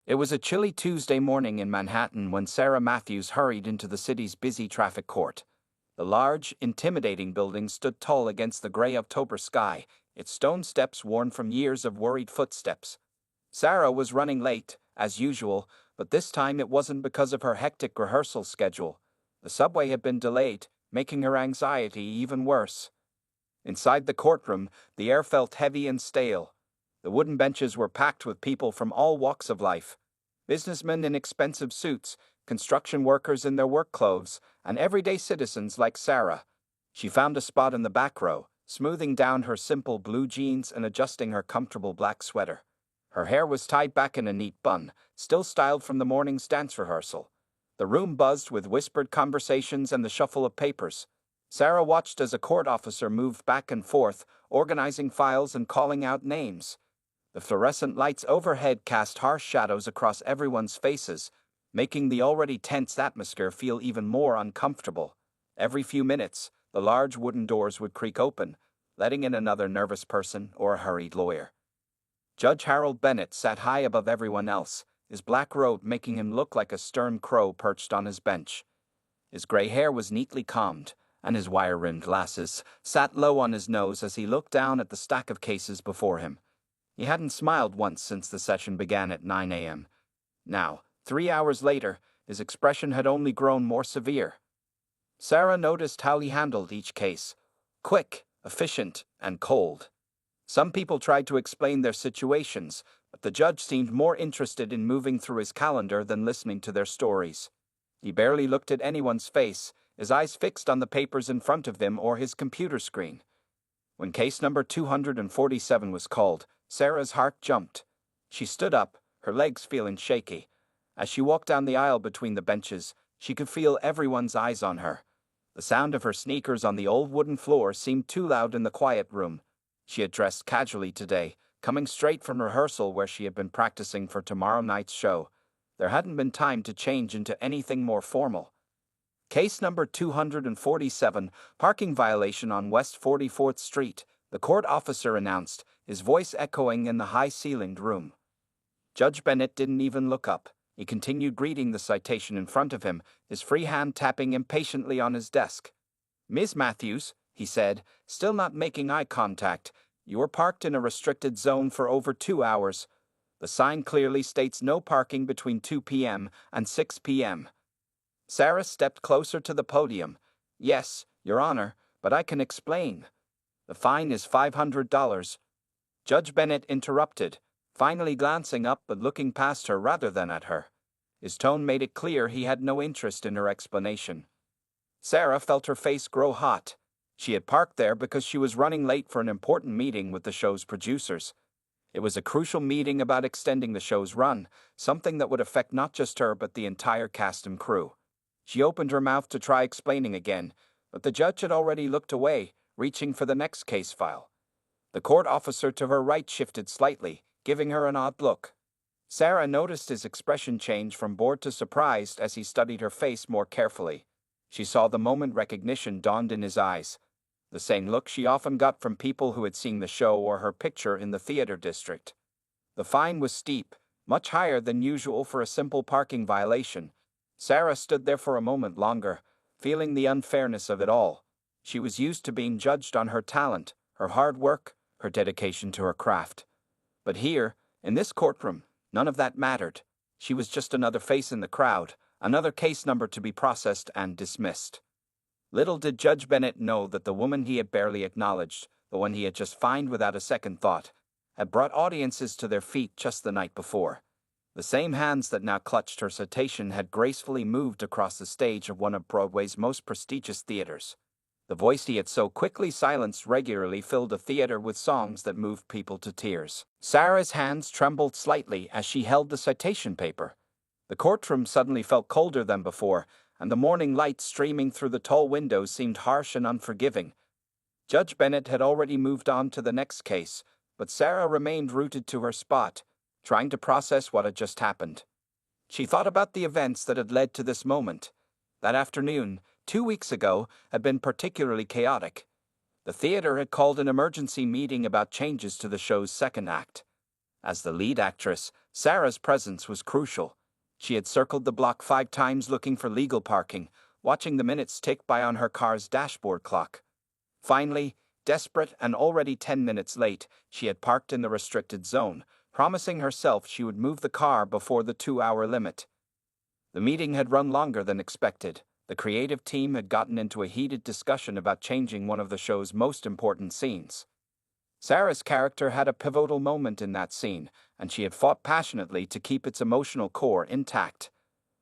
It was a chilly Tuesday morning in Manhattan when Sarah Matthews hurried into the city's busy traffic court. The large, intimidating building stood tall against the gray October sky, its stone steps worn from years of worried footsteps. Sarah was running late, as usual, but this time it wasn't because of her hectic rehearsal schedule. The subway had been delayed, making her anxiety even worse. Inside the courtroom, the air felt heavy and stale. The wooden benches were packed with people from all walks of life. Businessmen in expensive suits, construction workers in their work clothes, and everyday citizens like Sarah. She found a spot in the back row, smoothing down her simple blue jeans and adjusting her comfortable black sweater. Her hair was tied back in a neat bun, still styled from the morning's dance rehearsal. The room buzzed with whispered conversations and the shuffle of papers. Sarah watched as a court officer moved back and forth, organizing files and calling out names. The fluorescent lights overhead cast harsh shadows across everyone's faces, making the already tense atmosphere feel even more uncomfortable. Every few minutes, the large wooden doors would creak open, letting in another nervous person or a hurried lawyer. Judge Harold Bennett sat high above everyone else, his black robe making him look like a stern crow perched on his bench. His gray hair was neatly combed, and his wire-rimmed glasses sat low on his nose as he looked down at the stack of cases before him. He hadn't smiled once since the session began at 9 a.m. Now, 3 hours later, his expression had only grown more severe. Sarah noticed how he handled each case. Quick, efficient, and cold. Some people tried to explain their situations, but the judge seemed more interested in moving through his calendar than listening to their stories. He barely looked at anyone's face, his eyes fixed on the papers in front of him or his computer screen. When case number 247 was called, Sarah's heart jumped. She stood up, her legs feeling shaky. As she walked down the aisle between the benches, she could feel everyone's eyes on her. The sound of her sneakers on the old wooden floor seemed too loud in the quiet room. She had dressed casually today, coming straight from rehearsal where she had been practicing for tomorrow night's show. There hadn't been time to change into anything more formal. Case number 247, parking violation on West 44th Street, the court officer announced, his voice echoing in the high-ceilinged room. Judge Bennett didn't even look up. He continued reading the citation in front of him, his free hand tapping impatiently on his desk. "Ms. Matthews," he said, still not making eye contact, "you were parked in a restricted zone for over 2 hours. The sign clearly states no parking between 2 p.m. and 6 p.m. Sarah stepped closer to the podium. "Yes, Your Honor, but I can explain. The fine is $500. Judge Bennett interrupted, finally glancing up but looking past her rather than at her. His tone made it clear he had no interest in her explanation. Sarah felt her face grow hot. She had parked there because she was running late for an important meeting with the show's producers. It was a crucial meeting about extending the show's run, something that would affect not just her but the entire cast and crew. She opened her mouth to try explaining again, but the judge had already looked away, reaching for the next case file. The court officer to her right shifted slightly, giving her an odd look. Sarah noticed his expression change from bored to surprised as he studied her face more carefully. She saw the moment recognition dawned in his eyes, the same look she often got from people who had seen the show or her picture in the theater district. The fine was steep, much higher than usual for a simple parking violation. Sarah stood there for a moment longer, feeling the unfairness of it all. She was used to being judged on her talent, her hard work, her dedication to her craft. But here, in this courtroom, none of that mattered. She was just another face in the crowd, another case number to be processed and dismissed. Little did Judge Bennett know that the woman he had barely acknowledged, the one he had just fined without a second thought, had brought audiences to their feet just the night before. The same hands that now clutched her citation had gracefully moved across the stage of one of Broadway's most prestigious theaters. The voice he had so quickly silenced regularly filled a theater with songs that moved people to tears. Sarah's hands trembled slightly as she held the citation paper. The courtroom suddenly felt colder than before, and the morning light streaming through the tall windows seemed harsh and unforgiving. Judge Bennett had already moved on to the next case, but Sarah remained rooted to her spot, trying to process what had just happened. She thought about the events that had led to this moment. That afternoon, 2 weeks ago, had been particularly chaotic. The theater had called an emergency meeting about changes to the show's second act. As the lead actress, Sarah's presence was crucial. She had circled the block 5 times looking for legal parking, watching the minutes tick by on her car's dashboard clock. Finally, desperate and already 10 minutes late, she had parked in the restricted zone, promising herself she would move the car before the 2-hour limit. The meeting had run longer than expected. The creative team had gotten into a heated discussion about changing one of the show's most important scenes. Sarah's character had a pivotal moment in that scene, and she had fought passionately to keep its emotional core intact.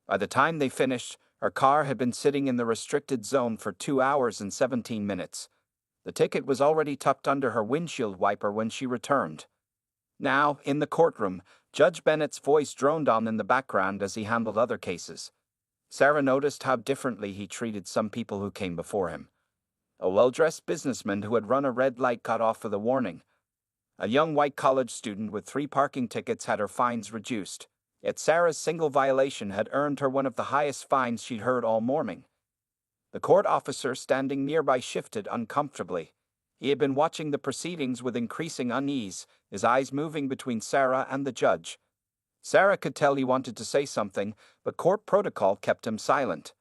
By the time they finished, her car had been sitting in the restricted zone for 2 hours and 17 minutes. The ticket was already tucked under her windshield wiper when she returned. Now, in the courtroom, Judge Bennett's voice droned on in the background as he handled other cases. Sarah noticed how differently he treated some people who came before him. A well-dressed businessman who had run a red light got off with a warning. A young white college student with 3 parking tickets had her fines reduced. Yet Sarah's single violation had earned her one of the highest fines she'd heard all morning. The court officer standing nearby shifted uncomfortably. He had been watching the proceedings with increasing unease, his eyes moving between Sarah and the judge. Sarah could tell he wanted to say something, but court protocol kept him silent.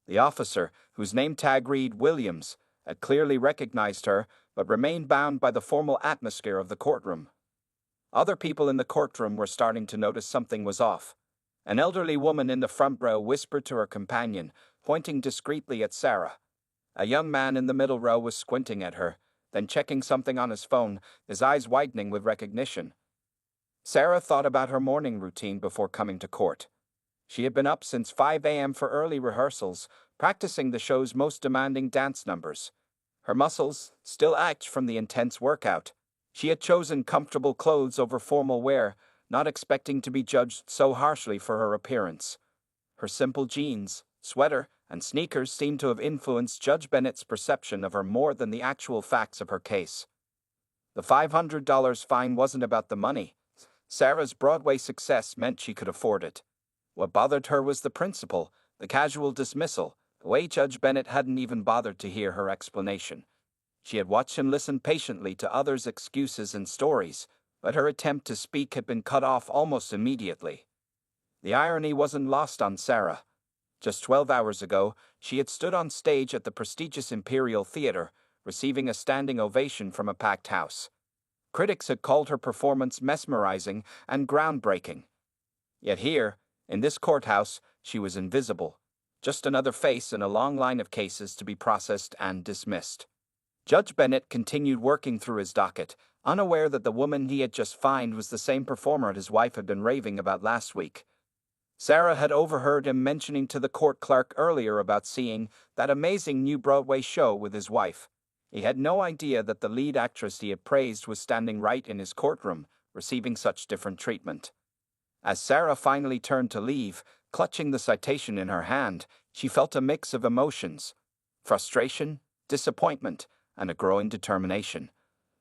The officer, whose name tag read Williams, had clearly recognized her, but remained bound by the formal atmosphere of the courtroom. Other people in the courtroom were starting to notice something was off. An elderly woman in the front row whispered to her companion, pointing discreetly at Sarah. A young man in the middle row was squinting at her, then checking something on his phone, his eyes widening with recognition. Sarah thought about her morning routine before coming to court. She had been up since 5 a.m. for early rehearsals, practicing the show's most demanding dance numbers. Her muscles still ached from the intense workout. She had chosen comfortable clothes over formal wear, not expecting to be judged so harshly for her appearance. Her simple jeans, sweater, and sneakers seemed to have influenced Judge Bennett's perception of her more than the actual facts of her case. The $500 fine wasn't about the money. Sarah's Broadway success meant she could afford it. What bothered her was the principle, the casual dismissal, the way Judge Bennett hadn't even bothered to hear her explanation. She had watched him listen patiently to others' excuses and stories, but her attempt to speak had been cut off almost immediately. The irony wasn't lost on Sarah. Just 12 hours ago, she had stood on stage at the prestigious Imperial Theater, receiving a standing ovation from a packed house. Critics had called her performance mesmerizing and groundbreaking. Yet here, in this courthouse, she was invisible, just another face in a long line of cases to be processed and dismissed. Judge Bennett continued working through his docket, unaware that the woman he had just fined was the same performer his wife had been raving about last week. Sarah had overheard him mentioning to the court clerk earlier about seeing that amazing new Broadway show with his wife. He had no idea that the lead actress he had praised was standing right in his courtroom, receiving such different treatment. As Sarah finally turned to leave, clutching the citation in her hand, she felt a mix of emotions: frustration, disappointment, and a growing determination.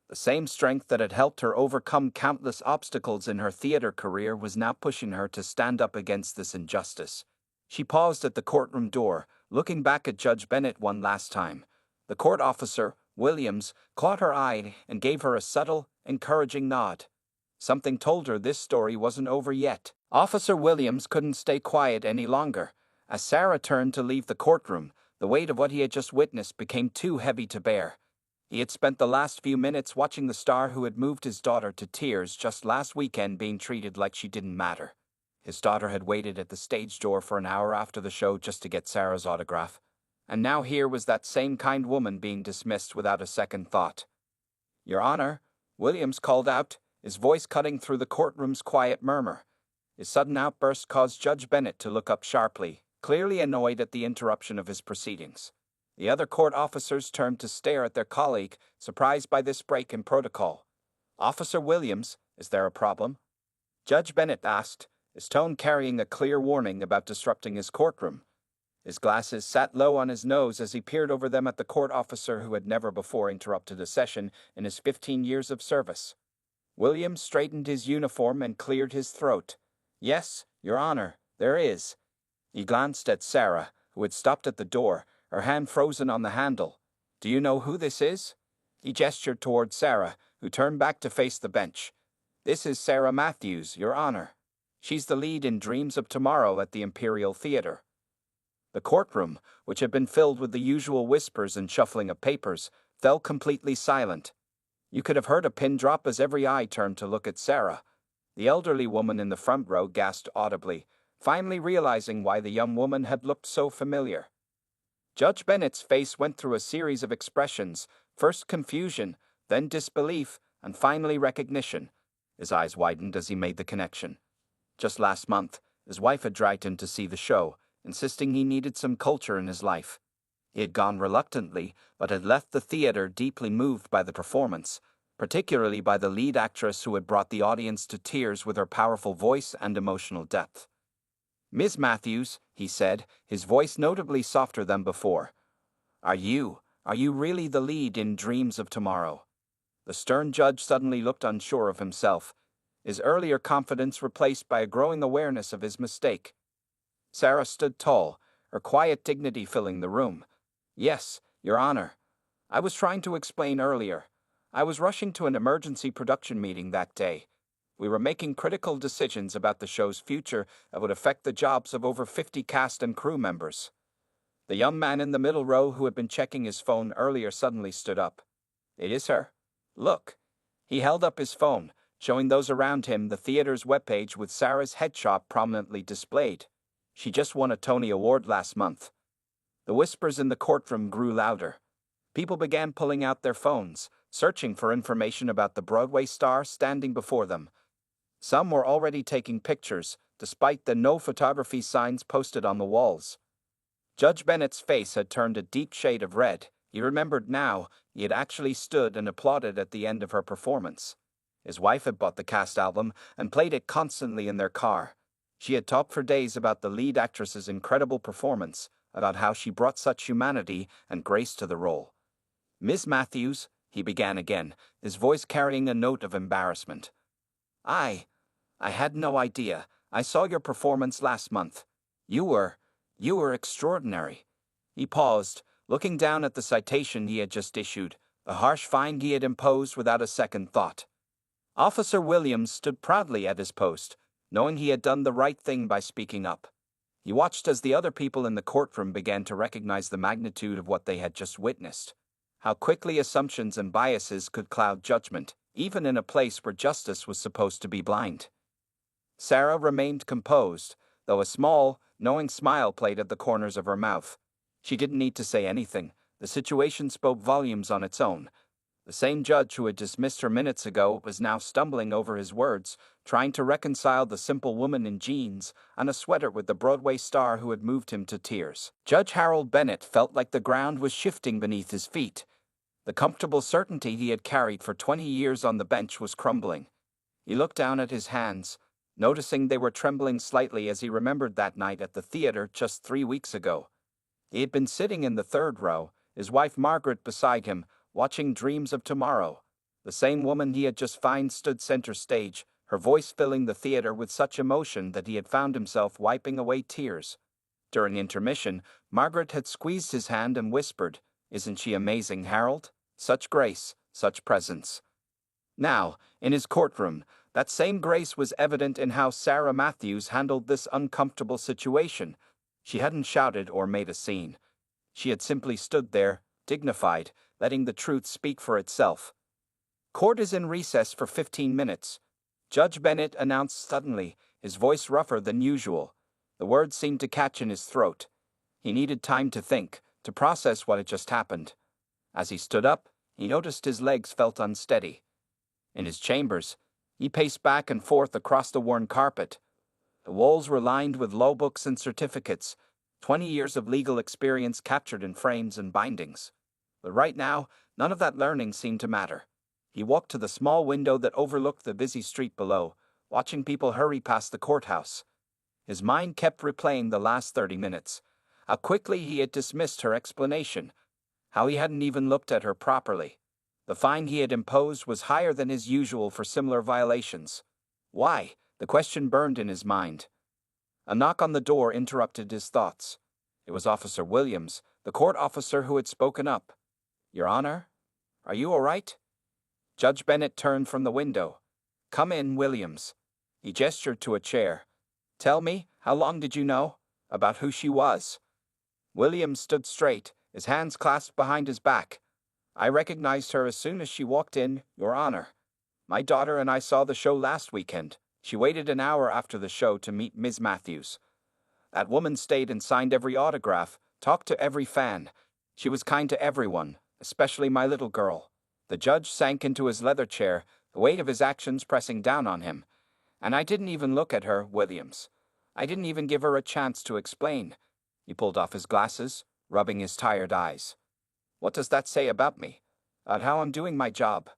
The same strength that had helped her overcome countless obstacles in her theater career was now pushing her to stand up against this injustice. She paused at the courtroom door, looking back at Judge Bennett one last time. The court officer, Williams, caught her eye and gave her a subtle, encouraging nod. Something told her this story wasn't over yet. Officer Williams couldn't stay quiet any longer. As Sarah turned to leave the courtroom, the weight of what he had just witnessed became too heavy to bear. He had spent the last few minutes watching the star who had moved his daughter to tears just last weekend being treated like she didn't matter. His daughter had waited at the stage door for an hour after the show just to get Sarah's autograph. And now here was that same kind woman being dismissed without a second thought. "Your Honor," Williams called out, his voice cutting through the courtroom's quiet murmur. His sudden outburst caused Judge Bennett to look up sharply, clearly annoyed at the interruption of his proceedings. The other court officers turned to stare at their colleague, surprised by this break in protocol. "Officer Williams, is there a problem?" Judge Bennett asked, his tone carrying a clear warning about disrupting his courtroom. His glasses sat low on his nose as he peered over them at the court officer who had never before interrupted a session in his 15 years of service. Williams straightened his uniform and cleared his throat. "Yes, Your Honor, there is." He glanced at Sarah, who had stopped at the door, her hand frozen on the handle. "Do you know who this is?" He gestured toward Sarah, who turned back to face the bench. This is Sarah Matthews, Your Honor. She's the lead in Dreams of Tomorrow at the Imperial Theater. The courtroom, which had been filled with the usual whispers and shuffling of papers, fell completely silent. You could have heard a pin drop as every eye turned to look at Sarah. The elderly woman in the front row gasped audibly, finally realizing why the young woman had looked so familiar. Judge Bennett's face went through a series of expressions, first confusion, then disbelief, and finally recognition. His eyes widened as he made the connection. Just last month, his wife had dragged him to see the show, insisting he needed some culture in his life. He had gone reluctantly, but had left the theater deeply moved by the performance, particularly by the lead actress who had brought the audience to tears with her powerful voice and emotional depth. "Miss Matthews," he said, his voice notably softer than before, Are you really the lead in Dreams of Tomorrow?" The stern judge suddenly looked unsure of himself, his earlier confidence replaced by a growing awareness of his mistake. Sarah stood tall, her quiet dignity filling the room. "Yes, Your Honor. I was trying to explain earlier. I was rushing to an emergency production meeting that day. We were making critical decisions about the show's future that would affect the jobs of over 50 cast and crew members." The young man in the middle row who had been checking his phone earlier suddenly stood up. "It is her. Look." He held up his phone, showing those around him the theater's webpage with Sarah's headshot prominently displayed. She just won a Tony Award last month. The whispers in the courtroom grew louder. People began pulling out their phones, searching for information about the Broadway star standing before them. Some were already taking pictures, despite the no photography signs posted on the walls. Judge Bennett's face had turned a deep shade of red. He remembered now he had actually stood and applauded at the end of her performance. His wife had bought the cast album and played it constantly in their car. She had talked for days about the lead actress's incredible performance, about how she brought such humanity and grace to the role. "Miss Matthews," he began again, his voice carrying a note of embarrassment. I had no idea. I saw your performance last month. You were extraordinary." He paused, looking down at the citation he had just issued, the harsh fine he had imposed without a second thought. Officer Williams stood proudly at his post, knowing he had done the right thing by speaking up. He watched as the other people in the courtroom began to recognize the magnitude of what they had just witnessed. How quickly assumptions and biases could cloud judgment, even in a place where justice was supposed to be blind. Sarah remained composed, though a small, knowing smile played at the corners of her mouth. She didn't need to say anything. The situation spoke volumes on its own. The same judge who had dismissed her minutes ago was now stumbling over his words, trying to reconcile the simple woman in jeans and a sweater with the Broadway star who had moved him to tears. Judge Harold Bennett felt like the ground was shifting beneath his feet. The comfortable certainty he had carried for 20 years on the bench was crumbling. He looked down at his hands, noticing they were trembling slightly as he remembered that night at the theater just 3 weeks ago. He had been sitting in the third row, his wife Margaret beside him, watching Dreams of Tomorrow. The same woman he had just found stood center stage, her voice filling the theater with such emotion that he had found himself wiping away tears. During intermission, Margaret had squeezed his hand and whispered, "Isn't she amazing, Harold? Such grace, such presence." Now, in his courtroom, that same grace was evident in how Sarah Matthews handled this uncomfortable situation. She hadn't shouted or made a scene. She had simply stood there, dignified, letting the truth speak for itself. "Court is in recess for 15 minutes. Judge Bennett announced suddenly, his voice rougher than usual. The words seemed to catch in his throat. He needed time to think, to process what had just happened. As he stood up, he noticed his legs felt unsteady. In his chambers, he paced back and forth across the worn carpet. The walls were lined with law books and certificates, 20 years of legal experience captured in frames and bindings. But right now, none of that learning seemed to matter. He walked to the small window that overlooked the busy street below, watching people hurry past the courthouse. His mind kept replaying the last 30 minutes, how quickly he had dismissed her explanation, how he hadn't even looked at her properly. The fine he had imposed was higher than his usual for similar violations. Why? The question burned in his mind. A knock on the door interrupted his thoughts. It was Officer Williams, the court officer who had spoken up. "Your Honor, are you all right?" Judge Bennett turned from the window. "Come in, Williams." He gestured to a chair. "Tell me, how long did you know about who she was?" Williams stood straight, his hands clasped behind his back. "I recognized her as soon as she walked in, Your Honor. My daughter and I saw the show last weekend. She waited an hour after the show to meet Ms. Matthews. That woman stayed and signed every autograph, talked to every fan. She was kind to everyone, especially my little girl." The judge sank into his leather chair, the weight of his actions pressing down on him. "And I didn't even look at her, Williams. I didn't even give her a chance to explain." He pulled off his glasses, rubbing his tired eyes. "What does that say about me? About how I'm doing my job?"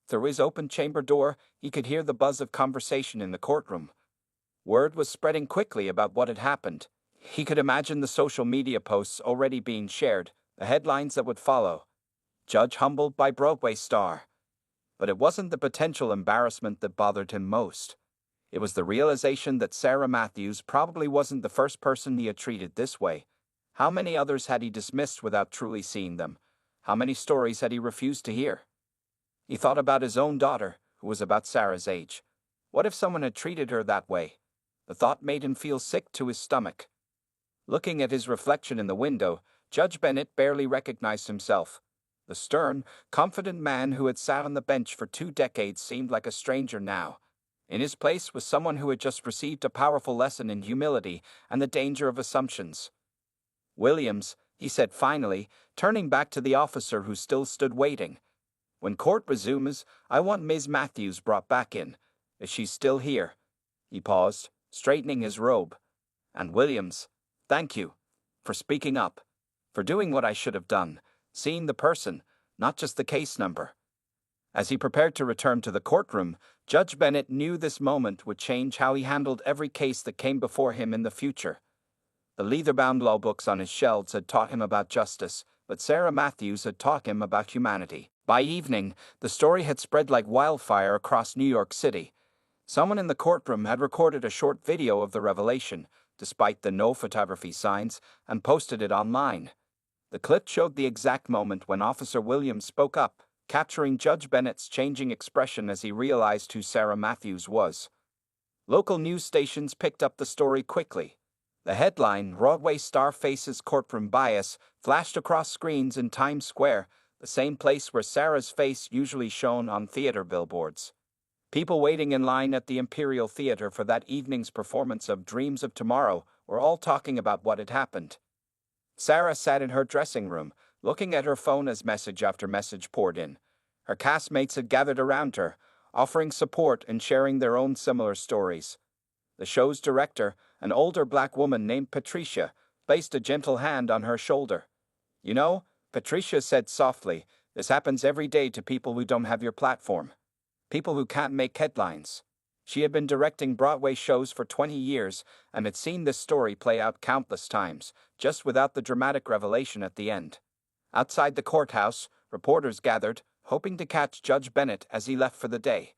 Through his open chamber door, he could hear the buzz of conversation in the courtroom. Word was spreading quickly about what had happened. He could imagine the social media posts already being shared, the headlines that would follow. "Judge humbled by Broadway star." But it wasn't the potential embarrassment that bothered him most. It was the realization that Sarah Matthews probably wasn't the first person he had treated this way. How many others had he dismissed without truly seeing them? How many stories had he refused to hear? He thought about his own daughter, who was about Sarah's age. What if someone had treated her that way? The thought made him feel sick to his stomach. Looking at his reflection in the window, Judge Bennett barely recognized himself. The stern, confident man who had sat on the bench for 2 decades seemed like a stranger now. In his place was someone who had just received a powerful lesson in humility and the danger of assumptions. "Williams," he said finally, turning back to the officer who still stood waiting. "When court resumes, I want Ms. Matthews brought back in. Is she still here?" He paused, straightening his robe. "And Williams, thank you for speaking up, for doing what I should have done, seeing the person, not just the case number." As he prepared to return to the courtroom, Judge Bennett knew this moment would change how he handled every case that came before him in the future. The leather-bound law books on his shelves had taught him about justice, but Sarah Matthews had taught him about humanity. By evening, the story had spread like wildfire across New York City. Someone in the courtroom had recorded a short video of the revelation, despite the no photography signs, and posted it online. The clip showed the exact moment when Officer Williams spoke up, capturing Judge Bennett's changing expression as he realized who Sarah Matthews was. Local news stations picked up the story quickly. The headline, "Broadway Star Faces Courtroom Bias," flashed across screens in Times Square, the same place where Sarah's face usually shone on theater billboards. People waiting in line at the Imperial Theater for that evening's performance of Dreams of Tomorrow were all talking about what had happened. Sarah sat in her dressing room, looking at her phone as message after message poured in. Her castmates had gathered around her, offering support and sharing their own similar stories. The show's director, an older black woman named Patricia, placed a gentle hand on her shoulder. "You know," Patricia said softly, "this happens every day to people who don't have your platform. People who can't make headlines." She had been directing Broadway shows for 20 years and had seen this story play out countless times, just without the dramatic revelation at the end. Outside the courthouse, reporters gathered, hoping to catch Judge Bennett as he left for the day.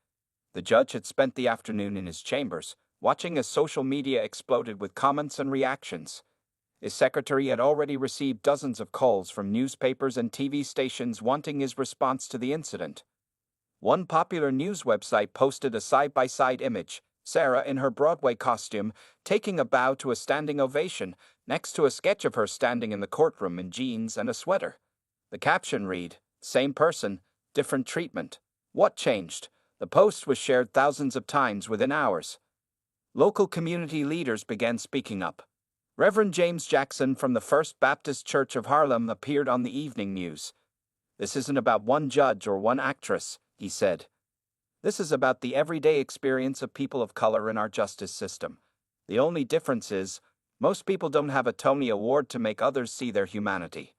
The judge had spent the afternoon in his chambers, watching as social media exploded with comments and reactions. His secretary had already received dozens of calls from newspapers and TV stations wanting his response to the incident. One popular news website posted a side-by-side image, Sarah in her Broadway costume, taking a bow to a standing ovation, next to a sketch of her standing in the courtroom in jeans and a sweater. The caption read, "Same person, different treatment. What changed?" The post was shared thousands of times within hours. Local community leaders began speaking up. Reverend James Jackson from the First Baptist Church of Harlem appeared on the evening news. "This isn't about one judge or one actress," he said. "This is about the everyday experience of people of color in our justice system. The only difference is, most people don't have a Tony Award to make others see their humanity."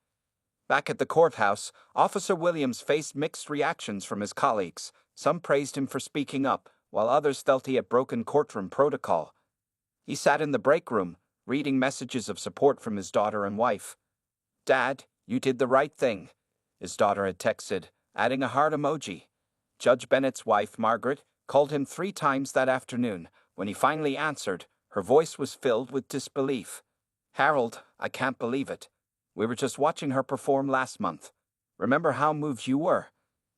Back at the courthouse, Officer Williams faced mixed reactions from his colleagues. Some praised him for speaking up, while others felt he had broken courtroom protocol. He sat in the break room, reading messages of support from his daughter and wife. "Dad, you did the right thing," his daughter had texted, adding a heart emoji. Judge Bennett's wife, Margaret, called him 3 times that afternoon. When he finally answered, her voice was filled with disbelief. "Harold, I can't believe it. We were just watching her perform last month. Remember how moved you were?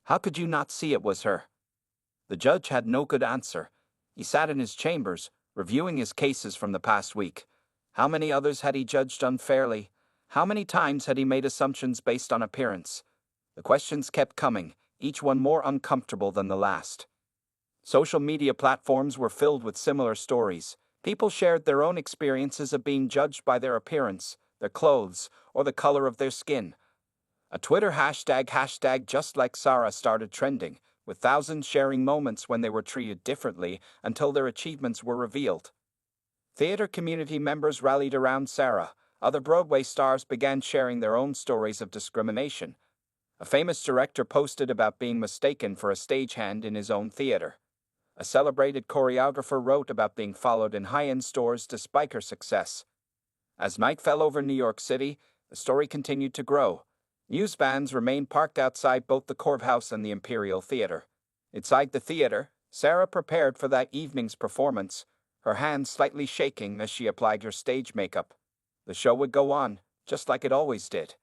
How could you not see it was her?" The judge had no good answer. He sat in his chambers, reviewing his cases from the past week. How many others had he judged unfairly? How many times had he made assumptions based on appearance? The questions kept coming, each one more uncomfortable than the last. Social media platforms were filled with similar stories. People shared their own experiences of being judged by their appearance, their clothes, or the color of their skin. A Twitter hashtag just like Sarah started trending, with thousands sharing moments when they were treated differently until their achievements were revealed. Theater community members rallied around Sarah. Other Broadway stars began sharing their own stories of discrimination. A famous director posted about being mistaken for a stagehand in his own theater. A celebrated choreographer wrote about being followed in high-end stores despite her success. As night fell over New York City, the story continued to grow. News vans remained parked outside both the courthouse and the Imperial Theater. Inside the theater, Sarah prepared for that evening's performance, her hands slightly shaking as she applied her stage makeup. The show would go on, just like it always did.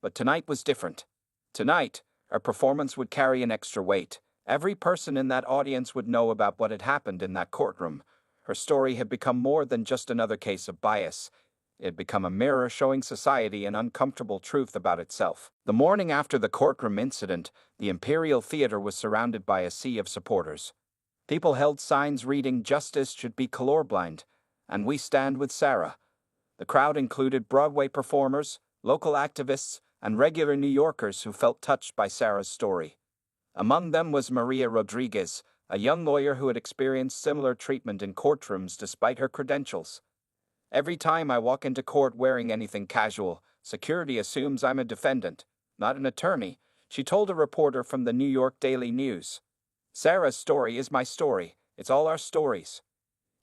But tonight was different. Tonight, her performance would carry an extra weight. Every person in that audience would know about what had happened in that courtroom. Her story had become more than just another case of bias. It had become a mirror showing society an uncomfortable truth about itself. The morning after the courtroom incident, the Imperial Theater was surrounded by a sea of supporters. People held signs reading "Justice should be colorblind," and "We stand with Sarah." The crowd included Broadway performers, local activists, and regular New Yorkers who felt touched by Sarah's story. Among them was Maria Rodriguez, a young lawyer who had experienced similar treatment in courtrooms despite her credentials. "Every time I walk into court wearing anything casual, security assumes I'm a defendant, not an attorney," she told a reporter from the New York Daily News. "Sarah's story is my story. It's all our stories."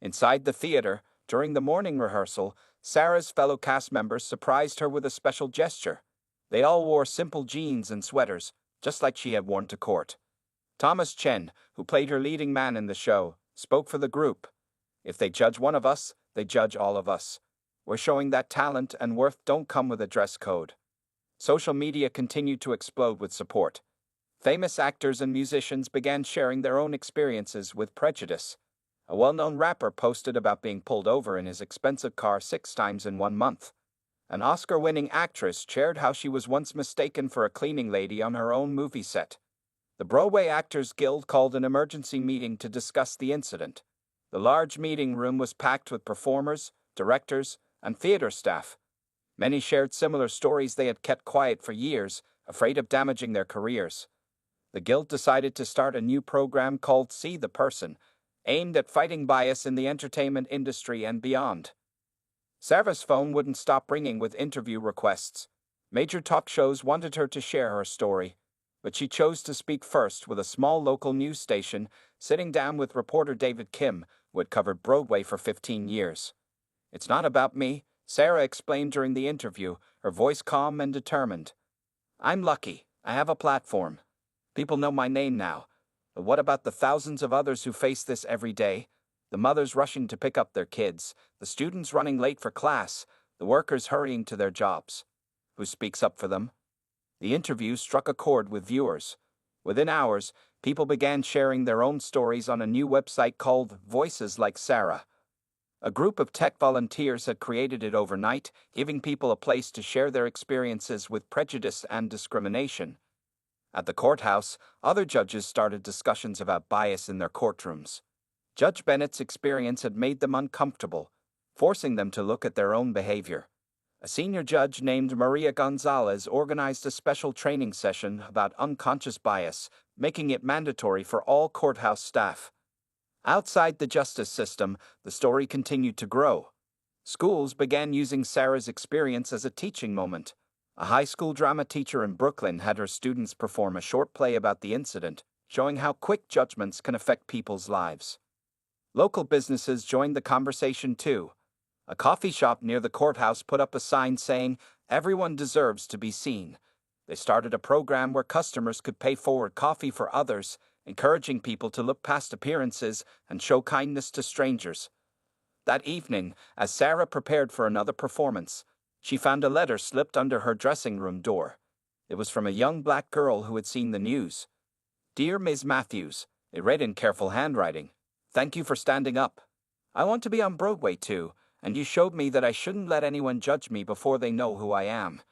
Inside the theater, during the morning rehearsal, Sarah's fellow cast members surprised her with a special gesture. They all wore simple jeans and sweaters, just like she had worn to court. Thomas Chen, who played her leading man in the show, spoke for the group. "If they judge one of us, they judge all of us. We're showing that talent and worth don't come with a dress code." Social media continued to explode with support. Famous actors and musicians began sharing their own experiences with prejudice. A well-known rapper posted about being pulled over in his expensive car 6 times in 1 month. An Oscar-winning actress shared how she was once mistaken for a cleaning lady on her own movie set. The Broadway Actors Guild called an emergency meeting to discuss the incident. The large meeting room was packed with performers, directors, and theater staff. Many shared similar stories they had kept quiet for years, afraid of damaging their careers. The Guild decided to start a new program called See the Person, aimed at fighting bias in the entertainment industry and beyond. Sarah's phone wouldn't stop ringing with interview requests. Major talk shows wanted her to share her story, but she chose to speak first with a small local news station, sitting down with reporter David Kim, who had covered Broadway for 15 years. "It's not about me," Sarah explained during the interview, her voice calm and determined. "I'm lucky. I have a platform. People know my name now. But what about the thousands of others who face this every day? The mothers rushing to pick up their kids, the students running late for class, the workers hurrying to their jobs. Who speaks up for them?" The interview struck a chord with viewers. Within hours, people began sharing their own stories on a new website called Voices Like Sarah. A group of tech volunteers had created it overnight, giving people a place to share their experiences with prejudice and discrimination. At the courthouse, other judges started discussions about bias in their courtrooms. Judge Bennett's experience had made them uncomfortable, forcing them to look at their own behavior. A senior judge named Maria Gonzalez organized a special training session about unconscious bias, making it mandatory for all courthouse staff. Outside the justice system, the story continued to grow. Schools began using Sarah's experience as a teaching moment. A high school drama teacher in Brooklyn had her students perform a short play about the incident, showing how quick judgments can affect people's lives. Local businesses joined the conversation too. A coffee shop near the courthouse put up a sign saying, "Everyone deserves to be seen." They started a program where customers could pay forward coffee for others, encouraging people to look past appearances and show kindness to strangers. That evening, as Sarah prepared for another performance, she found a letter slipped under her dressing room door. It was from a young black girl who had seen the news. "Dear Ms. Matthews, It read in careful handwriting, "Thank you for standing up. I want to be on Broadway too, and you showed me that I shouldn't let anyone judge me before they know who I am."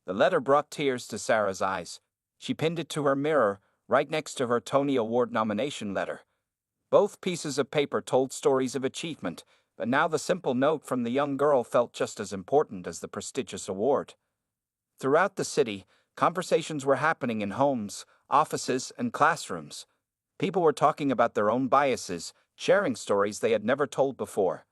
The letter brought tears to Sarah's eyes. She pinned it to her mirror, right next to her Tony Award nomination letter. Both pieces of paper told stories of achievement, but now the simple note from the young girl felt just as important as the prestigious award. Throughout the city, conversations were happening in homes, offices, and classrooms. People were talking about their own biases, sharing stories they had never told before.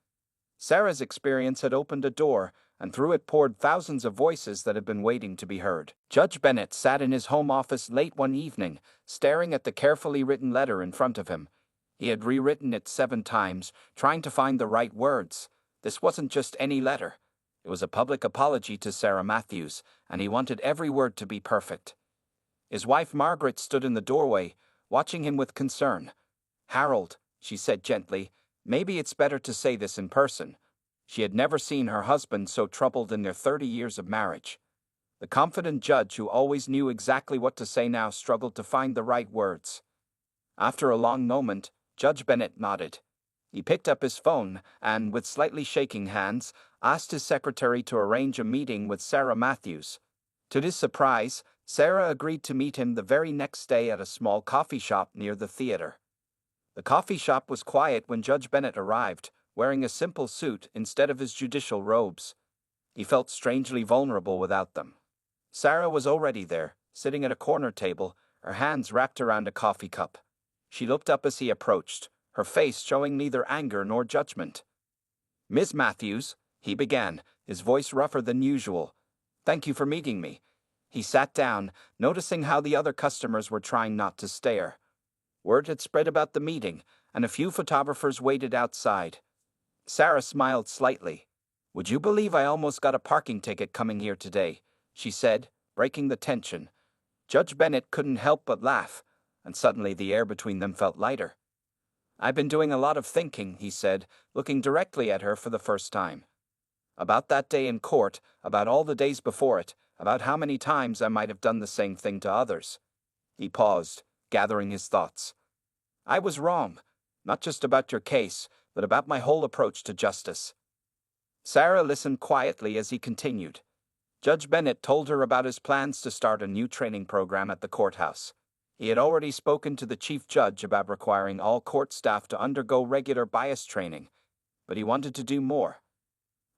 Sarah's experience had opened a door, and through it poured thousands of voices that had been waiting to be heard. Judge Bennett sat in his home office late one evening, staring at the carefully written letter in front of him. He had rewritten it 7 times, trying to find the right words. This wasn't just any letter. It was a public apology to Sarah Matthews, and he wanted every word to be perfect. His wife Margaret stood in the doorway, watching him with concern. "Harold," she said gently, "maybe it's better to say this in person." She had never seen her husband so troubled in their 30 years of marriage. The confident judge who always knew exactly what to say now struggled to find the right words. After a long moment, Judge Bennett nodded. He picked up his phone and, with slightly shaking hands, asked his secretary to arrange a meeting with Sarah Matthews. To his surprise, Sarah agreed to meet him the very next day at a small coffee shop near the theater. The coffee shop was quiet when Judge Bennett arrived, wearing a simple suit instead of his judicial robes. He felt strangely vulnerable without them. Sarah was already there, sitting at a corner table, her hands wrapped around a coffee cup. She looked up as he approached, her face showing neither anger nor judgment. "Miss Matthews," he began, his voice rougher than usual, "thank you for meeting me." He sat down, noticing how the other customers were trying not to stare. Word had spread about the meeting, and a few photographers waited outside. Sarah smiled slightly. "Would you believe I almost got a parking ticket coming here today?" she said, breaking the tension. Judge Bennett couldn't help but laugh, and suddenly the air between them felt lighter. "I've been doing a lot of thinking," he said, looking directly at her for the first time. "About that day in court, about all the days before it, about how many times I might have done the same thing to others." He paused, gathering his thoughts. "I was wrong, not just about your case, but about my whole approach to justice." Sarah listened quietly as he continued. Judge Bennett told her about his plans to start a new training program at the courthouse. He had already spoken to the chief judge about requiring all court staff to undergo regular bias training, but he wanted to do more.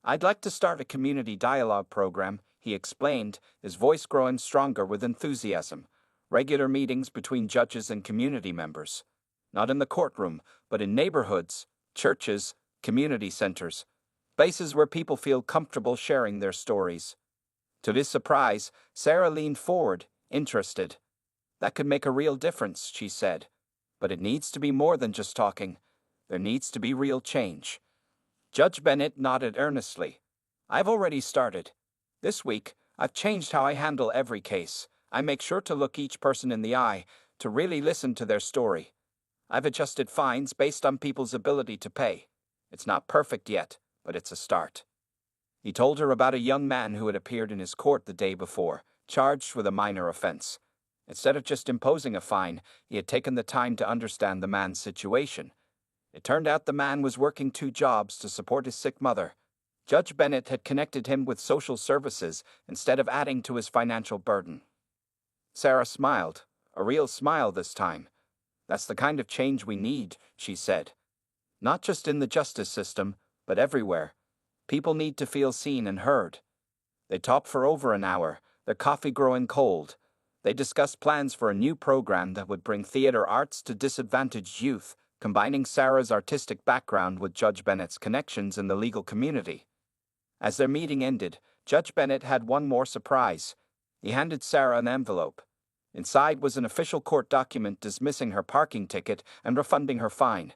"I'd like to start a community dialogue program," he explained, his voice growing stronger with enthusiasm. "Regular meetings between judges and community members. Not in the courtroom, but in neighborhoods, churches, community centers. Places where people feel comfortable sharing their stories." To his surprise, Sarah leaned forward, interested. "That could make a real difference," she said. "But it needs to be more than just talking. There needs to be real change." Judge Bennett nodded earnestly. "I've already started. This week, I've changed how I handle every case. I make sure to look each person in the eye, to really listen to their story. I've adjusted fines based on people's ability to pay. It's not perfect yet, but it's a start." He told her about a young man who had appeared in his court the day before, charged with a minor offense. Instead of just imposing a fine, he had taken the time to understand the man's situation. It turned out the man was working 2 jobs to support his sick mother. Judge Bennett had connected him with social services instead of adding to his financial burden. Sarah smiled, a real smile this time. "That's the kind of change we need," she said. "Not just in the justice system, but everywhere. People need to feel seen and heard." They talked for over an hour, their coffee growing cold. They discussed plans for a new program that would bring theater arts to disadvantaged youth, combining Sarah's artistic background with Judge Bennett's connections in the legal community. As their meeting ended, Judge Bennett had one more surprise. He handed Sarah an envelope. Inside was an official court document dismissing her parking ticket and refunding her fine.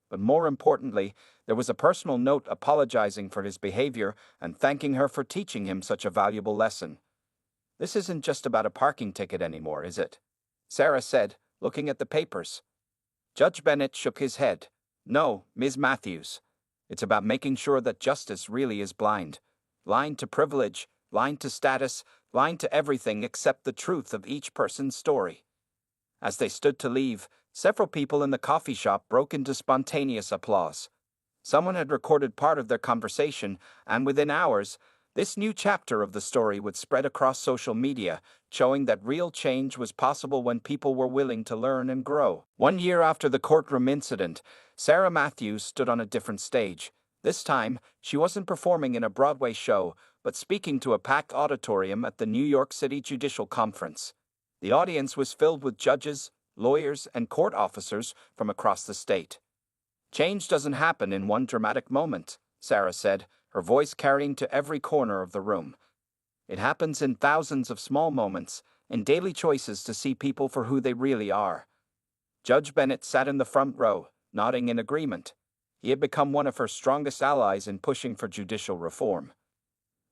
But more importantly, there was a personal note apologizing for his behavior and thanking her for teaching him such a valuable lesson. "This isn't just about a parking ticket anymore, is it?" Sarah said, looking at the papers. Judge Bennett shook his head. "No, Ms. Matthews. It's about making sure that justice really is blind. Blind to privilege, blind to status, blind to everything except the truth of each person's story." As they stood to leave, Several people in the coffee shop broke into spontaneous applause. Someone had recorded part of their conversation, and within hours, this new chapter of the story would spread across social media, showing that real change was possible when people were willing to learn and grow. 1 year after the courtroom incident, Sarah Matthews stood on a different stage. This time, she wasn't performing in a Broadway show, but speaking to a packed auditorium at the New York City Judicial Conference. The audience was filled with judges, lawyers, and court officers from across the state. "Change doesn't happen in one dramatic moment," Sarah said, her voice carrying to every corner of the room. "It happens in thousands of small moments, in daily choices to see people for who they really are." Judge Bennett sat in the front row, nodding in agreement. He had become one of her strongest allies in pushing for judicial reform.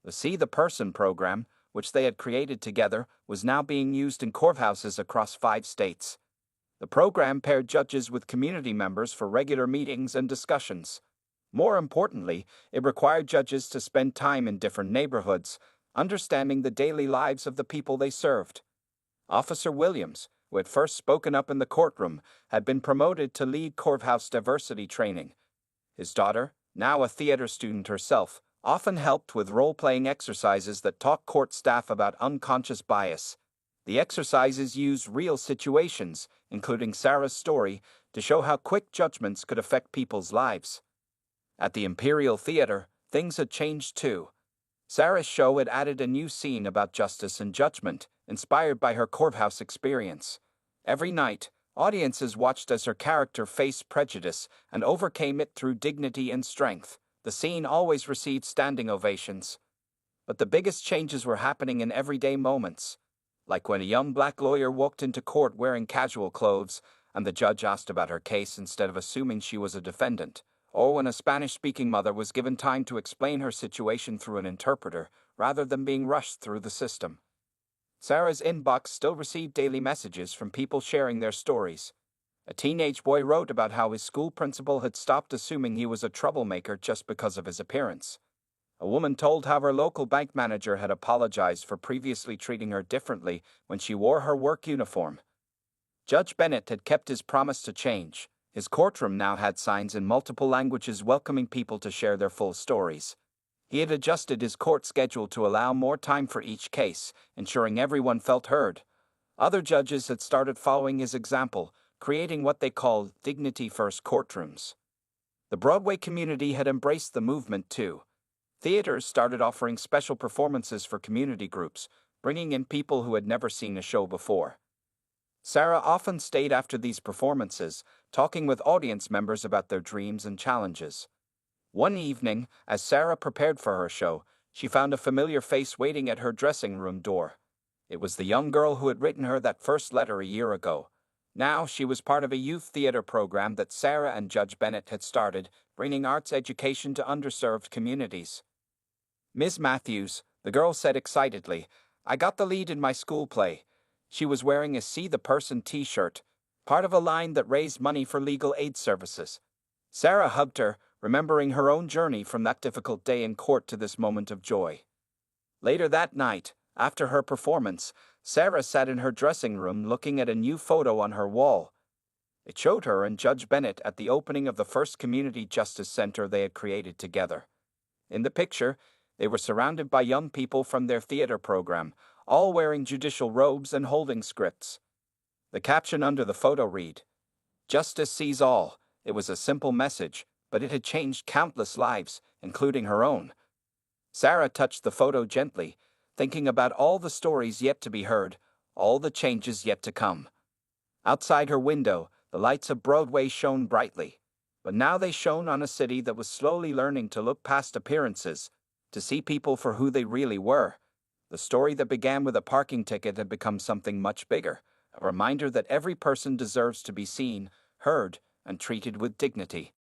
The See the Person program, which they had created together, was now being used in courthouses across 5 states. The program paired judges with community members for regular meetings and discussions. More importantly, it required judges to spend time in different neighborhoods, understanding the daily lives of the people they served. Officer Williams, who had first spoken up in the courtroom, had been promoted to lead courthouse diversity training. His daughter, now a theater student herself, often helped with role-playing exercises that taught court staff about unconscious bias. The exercises used real situations, including Sarah's story, to show how quick judgments could affect people's lives. At the Imperial Theater, things had changed too. Sarah's show had added a new scene about justice and judgment, inspired by her courthouse experience. Every night, audiences watched as her character faced prejudice and overcame it through dignity and strength. The scene always received standing ovations. But the biggest changes were happening in everyday moments, like when a young black lawyer walked into court wearing casual clothes and the judge asked about her case instead of assuming she was a defendant, or when a Spanish-speaking mother was given time to explain her situation through an interpreter rather than being rushed through the system. Sarah's inbox still received daily messages from people sharing their stories. A teenage boy wrote about how his school principal had stopped assuming he was a troublemaker just because of his appearance. A woman told how her local bank manager had apologized for previously treating her differently when she wore her work uniform. Judge Bennett had kept his promise to change. His courtroom now had signs in multiple languages welcoming people to share their full stories. He had adjusted his court schedule to allow more time for each case, ensuring everyone felt heard. Other judges had started following his example, creating what they called dignity-first courtrooms. The Broadway community had embraced the movement too. Theaters started offering special performances for community groups, bringing in people who had never seen a show before. Sarah often stayed after these performances, talking with audience members about their dreams and challenges. One evening, as Sarah prepared for her show, she found a familiar face waiting at her dressing room door. It was the young girl who had written her that first letter a year ago. Now she was part of a youth theater program that Sarah and Judge Bennett had started, bringing arts education to underserved communities. "Ms. Matthews," the girl said excitedly, "I got the lead in my school play." She was wearing a See the Person t-shirt, part of a line that raised money for legal aid services. Sarah hugged her, remembering her own journey from that difficult day in court to this moment of joy. Later that night, after her performance, Sarah sat in her dressing room looking at a new photo on her wall. It showed her and Judge Bennett at the opening of the first community justice center they had created together. In the picture, they were surrounded by young people from their theater program, all wearing judicial robes and holding scripts. The caption under the photo read, "Justice sees all." It was a simple message, but it had changed countless lives, including her own. Sarah touched the photo gently, thinking about all the stories yet to be heard, all the changes yet to come. Outside her window, the lights of Broadway shone brightly, but now they shone on a city that was slowly learning to look past appearances, to see people for who they really were. The story that began with a parking ticket had become something much bigger, a reminder that every person deserves to be seen, heard, and treated with dignity.